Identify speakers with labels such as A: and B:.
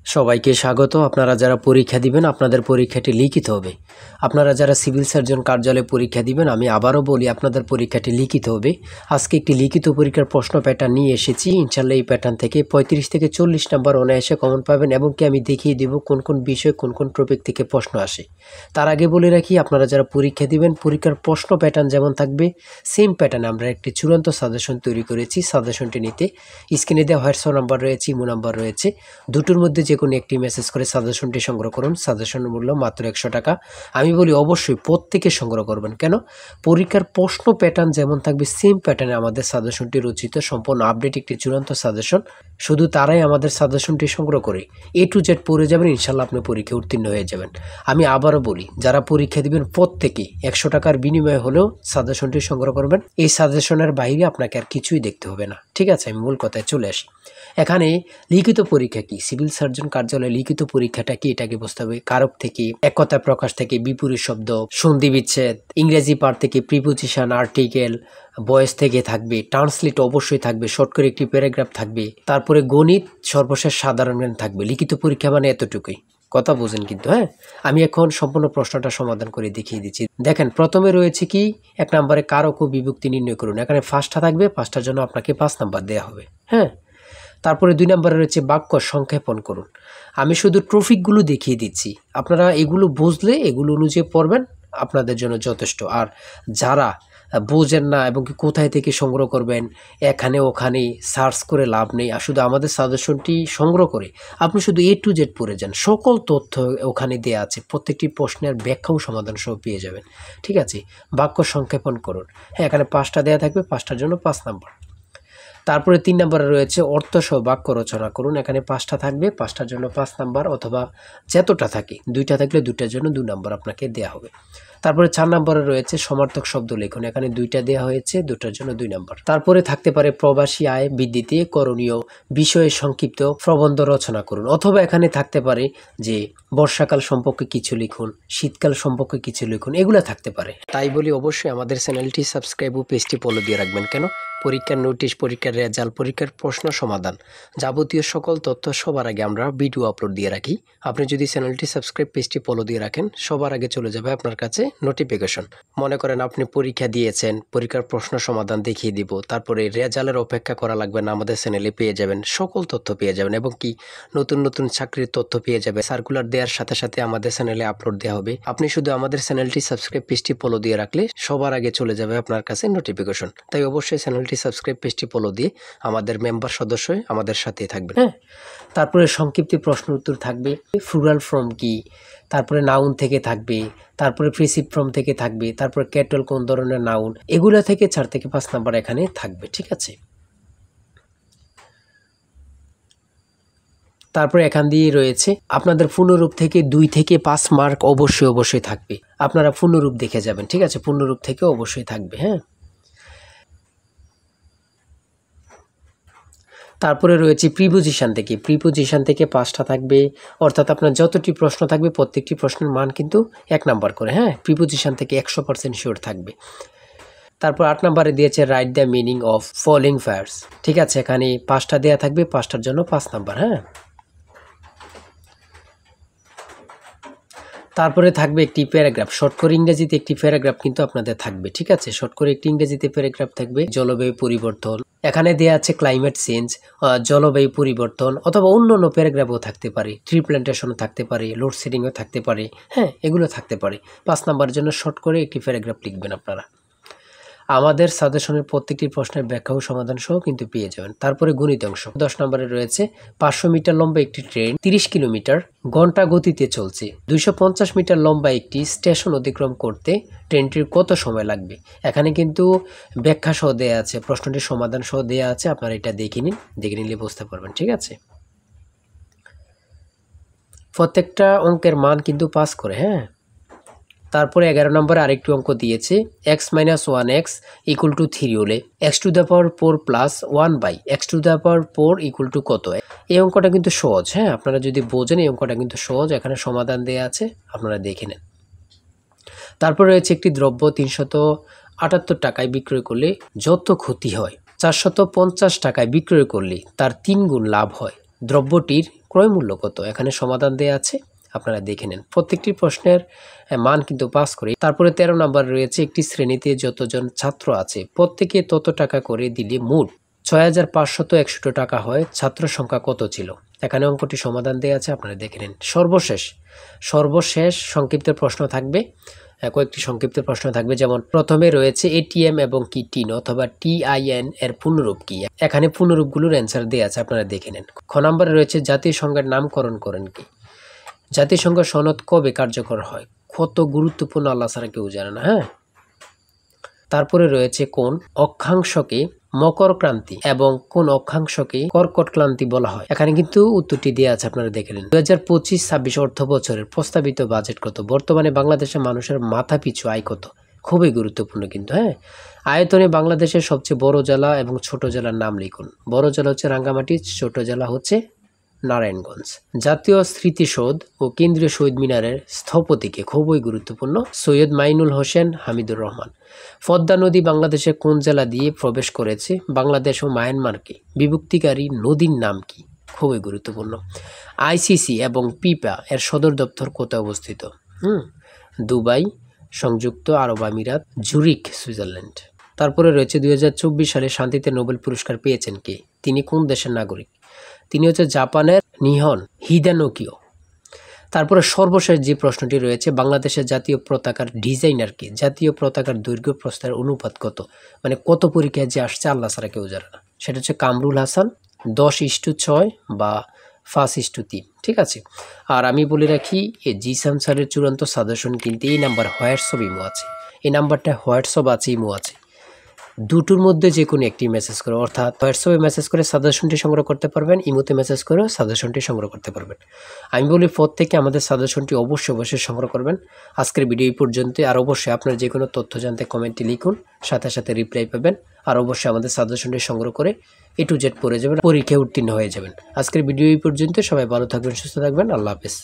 A: সবাইকে স্বাগত। আপনারা যারা পরীক্ষা দিবেন আপনাদের পরীক্ষাটি লিখিত হবে। আপনারা যারা সিভিল সার্জন কার্যালয়ে পরীক্ষা দিবেন আমি আবারও বলি আপনাদের পরীক্ষাটি লিখিত হবে। আজকে একটি লিখিত পরীক্ষার প্রশ্ন প্যাটার্ন নিয়ে এসেছি। ইনশাল্লাহ এই প্যাটার্ন থেকে 35 থেকে 40 নাম্বার অনায়াসে কমন পাবেন এবং কি আমি দেখিয়ে দেব কোন কোন বিষয় কোন কোন টপিক থেকে প্রশ্ন আসে। তার আগে বলে রাখি আপনারা যারা পরীক্ষা দিবেন পরীক্ষার প্রশ্ন প্যাটার্ন যেমন থাকবে সেম প্যাটার্নে আমরা একটি চূড়ান্ত সাজেশন তৈরি করেছি। সাজেশনটি নিতে স্ক্রিনে দেওয়া হোয়াটসঅ্যাপ নাম্বার রয়েছে, ইমো নাম্বার রয়েছে, দুটোর মধ্যে যে কোনো একটি মেসেজ করে সাজেশনটি সংগ্রহ করুন। সাজেশনের মূল্য মাত্র 100 টাকা। আমি বলি অবশ্যই প্রত্যেকে সংগ্রহ করবেন। কেন? পরীক্ষার প্রশ্ন প্যাটার্ন যেমন থাকবে সেম প্যাটার্নে আমাদের সাজেশনটি রচিত, সম্পূর্ণ আপডেট একটি চূড়ান্ত সাজেশন। শুধু তারাই আমাদের সাজেশনটি সংগ্রহ করে A to Z পড়ে যাবেন, ইনশাল্লাহ আপনি পরীক্ষা উত্তীর্ণ হয়ে যাবেন। আমি আবারও বলি যারা পরীক্ষা দিবেন প্রত্যেকে 100 টাকার বিনিময়ে হলেও সাজেশনটি সংগ্রহ করবেন। এই সাজেশনের বাইরে আপনাকে আর কিছুই দেখতে হবে না। ঠিক আছে, আমি মূল কথায় চলে আসি। এখানে লিখিত পরীক্ষা কি, সিভিল সার্জন কার্যালয়ে লিখিত পরীক্ষাটা কি এটাকে বুঝতে হবে। কারক থেকে, এক কথা প্রকাশ থেকে, বিপরীত শব্দ, সন্ধি বিচ্ছেদ, ইংরেজি পার্ট থেকে, প্রিপোজিশন, আর্টিকেল, ভয়েস থেকে থাকবে, ট্রান্সলেট অবশ্যই থাকবে, শর্ট করে একটি প্যারাগ্রাফ থাকবে, তারপরে গণিত, সর্বশেষ সাধারণ জ্ঞান থাকবে। লিখিত পরীক্ষা মানে এতটুকুই, কথা বুঝেন কিন্তু। হ্যাঁ, আমি এখন সম্পূর্ণ প্রশ্নটা সমাধান করে দেখিয়ে দিচ্ছি। দেখেন, প্রথমে রয়েছে কি 1 নম্বরে কারক ও বিভক্তি নির্ণয় করুন। এখানে 5টা থাকবে, 5টার জন্য আপনাকে 5 নাম্বার দেওয়া হবে। হ্যাঁ, তারপরে 2 নম্বরে রয়েছে বাক্য সংক্ষেপণ করুন। আমি শুধু টপিকগুলো দেখিয়ে দিচ্ছি, আপনারা এগুলো বুঝলে এগুলো অনুযায়ী পড়বেন, আপনাদের জন্য যথেষ্ট। আর যারা বোঝেন না এবং কি কোথায় থেকে সংগ্রহ করবেন, এখানে ওখানে সার্চ করে লাভ নেই। আর শুধু আমাদের সাজেশনটি সংগ্রহ করে আপনি শুধু A to Z পড়ে যান, সকল তথ্য ওখানে দেওয়া আছে, প্রত্যেকটি প্রশ্নের ব্যাখ্যা ও সমাধান সহ পেয়ে যাবেন। ঠিক আছে, বাক্য সংক্ষেপণ করুন। হ্যাঁ, এখানে 5টা দেওয়া থাকবে, 5টার জন্য 5 নাম্বার। তারপরে 3 নম্বরে রয়েছে অর্থসহ বাক্য রচনা করুন। এখানে 5টা থাকবে, 5টার জন্য 5 নাম্বার, অথবা যতটা থাকে 2টা থাকলে 2টার জন্য 2 নাম্বার আপনাকে দেওয়া হবে। তারপরে 4 নম্বরে রয়েছে সমার্থক শব্দ লিখুন। এখানে 2টা দেওয়া হয়েছে, 2টার জন্য 2 নাম্বার। তারপরে থাকতে পারে প্রবাসী আয় বৃদ্ধিতে করণীয় বিষয়ে সংক্ষিপ্ত প্রবন্ধ রচনা করুন, অথবা এখানে থাকতে পারে যে বর্ষাকাল সম্পর্কে কিছু লিখুন, শীতকাল সম্পর্কে কিছু লিখুন, এগুলো থাকতে পারে। তাই বলি অবশ্যই আমাদের চ্যানেলটি সাবস্ক্রাইব ও পেজটি ফলো দিয়ে রাখবেন। কেন? পরীক্ষার নোটিশ, পরীক্ষার রেজাল্ট, পরীক্ষার প্রশ্ন সমাধান, যাবতীয় সকল তথ্য সবার আগে আমরা ভিডিও আপলোড দিয়ে রাখি। আপনি যদি চ্যানেলটি সাবস্ক্রাইব, পেজটি ফলো দিয়ে রাখেন, সবার আগে চলে যাবে আপনার কাছে নোটিফিকেশন। মনে করেন আপনি পরীক্ষা দিয়েছেন, পরীক্ষার প্রশ্ন সমাধান দেখিয়ে দিব, তারপরে রেজাল্টের অপেক্ষা করা লাগবে না, আমাদের চ্যানেলে পেয়ে যাবেন, সকল তথ্য পেয়ে যাবেন এবং কি নতুন নতুন চাকরির তথ্য পেয়ে যাবে। সার্কুলার দেওয়ার সাথে সাথে আমাদের চ্যানেলে আপলোড দেওয়া হবে। আপনি শুধু আমাদের চ্যানেলটি সাবস্ক্রাইব, পেজটি ফলো দিয়ে রাখলে সবার আগে চলে যাবে আপনার কাছে নোটিফিকেশন। তাই অবশ্যই চ্যানেলটি সাবস্ক্রাইব, পেজটি ফলো দিয়ে আমাদের মেম্বার সদস্য হয়ে আমাদের সাথেই থাকবেন। হ্যাঁ, তারপরে সংক্ষিপ্ত প্রশ্ন উত্তর থাকবে, ফ্লুরাল ফর্ম কি, তারপরে নাউন থেকে থাকবে, তারপরে প্রিসিপ ফর্ম থেকে থাকবে, তারপরে ক্যাটল কোন ধরনের নাউন, এগুলো থেকে 4 থেকে 5 নাম্বার এখানে থাকবে। ঠিক আছে, তারপরে এখান দিয়ে রয়েছে আপনাদের পূর্ণরূপ থেকে 2 থেকে 5 মার্ক অবশ্যই থাকবে। আপনারা পূর্ণরূপ দেখে যাবেন। ঠিক আছে, পূর্ণরূপ থেকে অবশ্যই থাকবে। হ্যাঁ, তারপরে রয়েছে প্রিপোজিশন থেকে, 5টা থাকবে, অর্থাৎ আপনার যতটি প্রশ্ন থাকবে প্রত্যেকটি প্রশ্নের মান কিন্তু 1 নাম্বার করে। হ্যাঁ, প্রিপোজিশন থেকে 100% শিওর থাকবে। তারপর 8 নাম্বারে দিয়েছে write the meaning of following verbs. ঠিক আছে, এখানে 5টা দেওয়া থাকবে, 5টার জন্য 5 নাম্বার। হ্যাঁ, তারপরে থাকবে একটি প্যারাগ্রাফ, শর্ট করে ইংরেজিতে একটি প্যারাগ্রাফ কিন্তু আপনাদের থাকবে। ঠিক আছে, শর্ট করে একটি ইংরেজিতে প্যারাগ্রাফ থাকবে। জলবায়ু পরিবর্তন, এখানে দেওয়া আছে ক্লাইমেট চেঞ্জ, জলবায়ু পরিবর্তন, অথবা অন্য অন্য প্যারাগ্রাফও থাকতে পারে, ট্রি প্ল্যান্টেশনও থাকতে পারে, লোডশেডিংও থাকতে পারে। হ্যাঁ, এগুলো থাকতে পারে। 5 নাম্বারের জন্য শর্ট করে একটি প্যারাগ্রাফ লিখবেন আপনারা। আমাদের সাজেশনের প্রত্যেকটি প্রশ্নের ব্যাখ্যা ও সমাধান সহ কিন্তু পেয়ে যাবেন। তারপরে গণিত অংশ 10 নম্বরে রয়েছে 500 মিটার লম্বা একটি ট্রেন 30 কিলোমিটার ঘন্টা গতিতে চলছে। 250 মিটার লম্বা একটি স্টেশন অতিক্রম করতে ট্রেনটির কত সময় লাগবে? এখানে কিন্তু ব্যাখ্যা সহ দেওয়া আছে, প্রশ্নটির সমাধান সহ দেওয়া আছে। আপনারা এটা দেখে নিন, দেখে নিলে বুঝতে পারবেন। ঠিক আছে, প্রত্যেকটা অঙ্কের মান কিন্তু পাস করে। হ্যাঁ, তারপরে 11 নম্বরে আরেকটি অঙ্ক দিয়েছে x - 1x = 3 হলে x⁴ প্লাস 1/x⁴ কত? এই অঙ্কটা কিন্তু সহজ। হ্যাঁ, আপনারা যদি বোঝেন এই অঙ্কটা কিন্তু সহজ, এখানে সমাধান দেওয়া আছে, আপনারা দেখে নেন। তারপরে রয়েছে একটি দ্রব্য 378 টাকায় বিক্রয় করলে যত ক্ষতি হয় 450 টাকায় বিক্রয় করলে তার 3 গুণ লাভ হয়। দ্রব্যটির ক্রয় মূল্য কত? এখানে সমাধান দেয়া আছে, আপনারা দেখে নেন। প্রত্যেকটি প্রশ্নের মান কিন্তু পাস করে। তারপরে 13 নাম্বার রয়েছে, একটি শ্রেণীতে যতজন ছাত্র আছে প্রত্যেকে তত টাকা করে দিলে মোট 6561 টাকা হয়, ছাত্র সংখ্যা কত ছিল? এখানে অঙ্কটি সমাধান দেওয়া আছে, আপনারা দেখে নিন। সর্বশেষ সংক্ষিপ্ত প্রশ্ন থাকবে, কয়েকটি সংক্ষিপ্ত প্রশ্ন থাকবে। যেমন প্রথমে রয়েছে এটিএম এবং কি টিন অথবা টিআইএন এর পুনরূপ কি? এখানে পুনরূপগুলোর অ্যান্সার দেওয়া আছে, আপনারা দেখে নেন। খ নম্বরে রয়েছে জাতিসংঘের নামকরণ করেন কি? জাতিসংঘ সনদ কবে কার্যকর হয়? কত গুরুত্বপূর্ণ, আল্লাহ ছাড়া কেউ জানে না। হ্যাঁ, তারপরে রয়েছে কোন অক্ষাংশকে মকর ক্রান্তি এবং কোন অক্ষাংশকে কর্কট ক্রান্তি বলা হয়? এখানে কিন্তু উত্তরটি দেওয়া আছে, আপনারা দেখে নিন। 2025-26 অর্থ বছরের প্রস্তাবিত বাজেট কত? বর্তমানে বাংলাদেশের মানুষের মাথা পিছু আয় কত? খুবই গুরুত্বপূর্ণ কিন্তু। হ্যাঁ, আয়তনে বাংলাদেশের সবচেয়ে বড় জেলা এবং ছোট জেলার নাম লিখুন। বড় জেলা হচ্ছে রাঙ্গামাটি, ছোট জেলা হচ্ছে নারায়ণগঞ্জ। জাতীয় স্মৃতিসৌধ ও কেন্দ্রীয় শহীদ মিনারের স্থপতিকে? খুবই গুরুত্বপূর্ণ, সৈয়দ মাইনুল হোসেন হামিদুর রহমান। পদ্মা নদী বাংলাদেশের কোন জেলা দিয়ে প্রবেশ করেছে? বাংলাদেশ ও মায়ানমারকে বিভক্তিকারী নদীর নাম কি? খুবই গুরুত্বপূর্ণ। আইসিসি এবং পিপা এর সদর দপ্তর কোথায় অবস্থিত? দুবাই, সংযুক্ত আরব আমিরাত, জুরিক, সুইজারল্যান্ড। তারপরে রয়েছে 2024 সালে শান্তিতে নোবেল পুরস্কার পেয়েছেন কে? তিনি কোন দেশের নাগরিক? তিনি হচ্ছে জাপানের নিহন হিদানোকিও। তারপরে সর্বশেষ যে প্রশ্নটি রয়েছে, বাংলাদেশের জাতীয় পতাকার ডিজাইনার কে? জাতীয় পতাকার দৈর্ঘ্য প্রস্থের অনুপাত কত? মানে কত পরীক্ষায় যে আসছে আল্লাহ ছাড়া কেউ জানে না। সেটা হচ্ছে কামরুল হাসান, 10:6 বা 5:3। ঠিক আছে। আর আমি বলে রাখি, এই জিসান স্যারের চূড়ান্ত সাজেশন কিন্তু এই নাম্বার হোয়াটসঅ্যাপ ইমো আছে, এই নাম্বারটা হোয়াটসঅ্যাপ আছে, ইমো আছে, দুটোর মধ্যে যে কোনো একটি মেসেজ করে, অর্থাৎ হোয়াটসঅ্যাপে মেসেজ করে সাজেশনটি সংগ্রহ করতে পারবেন, ইমোতে মেসেজ করেও সাজেশনটি সংগ্রহ করতে পারবেন। আমি বলি প্রত্যেকে আমাদের সাজেশনটি অবশ্যই সংগ্রহ করবেন। আজকের ভিডিও এই পর্যন্তই। আর অবশ্যই আপনার যে কোনো তথ্য জানতে কমেন্টে লিখুন, সাথে সাথে রিপ্লাই পাবেন। আর অবশ্যই আমাদের সাজেশনটি সংগ্রহ করে A to Z পড়ে যাবেন, পরীক্ষায় উত্তীর্ণ হয়ে যাবেন। আজকের ভিডিও এই পর্যন্ত। সবাই ভালো থাকবেন, সুস্থ থাকবেন। আল্লাহ হাফেজ।